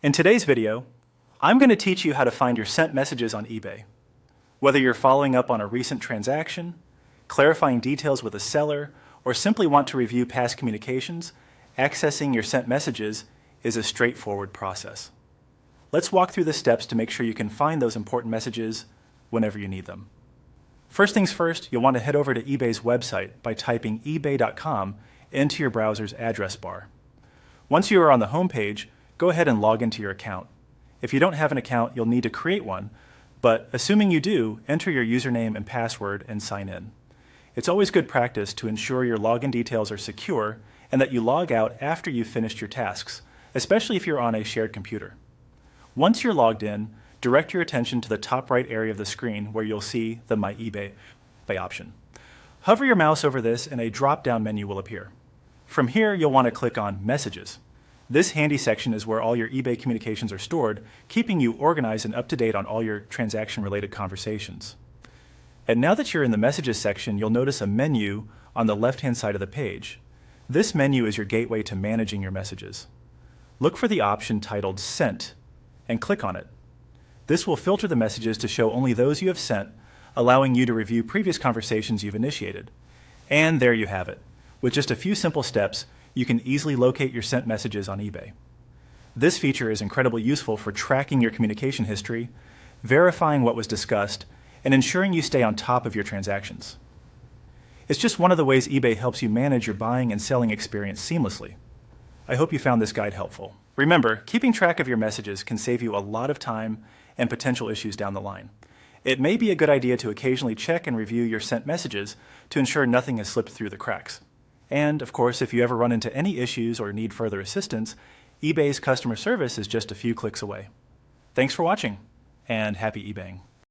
In today's video, I'm going to teach you how to find your sent messages on eBay. Whether you're following up on a recent transaction, clarifying details with a seller, or simply want to review past communications, accessing your sent messages is a straightforward process. Let's walk through the steps to make sure you can find those important messages whenever you need them. First things first, you'll want to head over to eBay's website by typing ebay.com into your browser's address bar. Once you are on the home page, go ahead and log into your account. If you don't have an account, you'll need to create one, but assuming you do, enter your username and password and sign in. It's always good practice to ensure your login details are secure and that you log out after you've finished your tasks, especially if you're on a shared computer. Once you're logged in, direct your attention to the top right area of the screen where you'll see the My eBay option. Hover your mouse over this and a drop-down menu will appear. From here, you'll want to click on Messages. This handy section is where all your eBay communications are stored, keeping you organized and up-to-date on all your transaction-related conversations. And now that you're in the Messages section, you'll notice a menu on the left-hand side of the page. This menu is your gateway to managing your messages. Look for the option titled Sent and click on it. This will filter the messages to show only those you have sent, allowing you to review previous conversations you've initiated. And there you have it. With just a few simple steps, you can easily locate your sent messages on eBay. This feature is incredibly useful for tracking your communication history, verifying what was discussed, and ensuring you stay on top of your transactions. It's just one of the ways eBay helps you manage your buying and selling experience seamlessly. I hope you found this guide helpful. Remember, keeping track of your messages can save you a lot of time and potential issues down the line. It may be a good idea to occasionally check and review your sent messages to ensure nothing has slipped through the cracks. And, of course, if you ever run into any issues or need further assistance, eBay's customer service is just a few clicks away. Thanks for watching, and happy eBaying.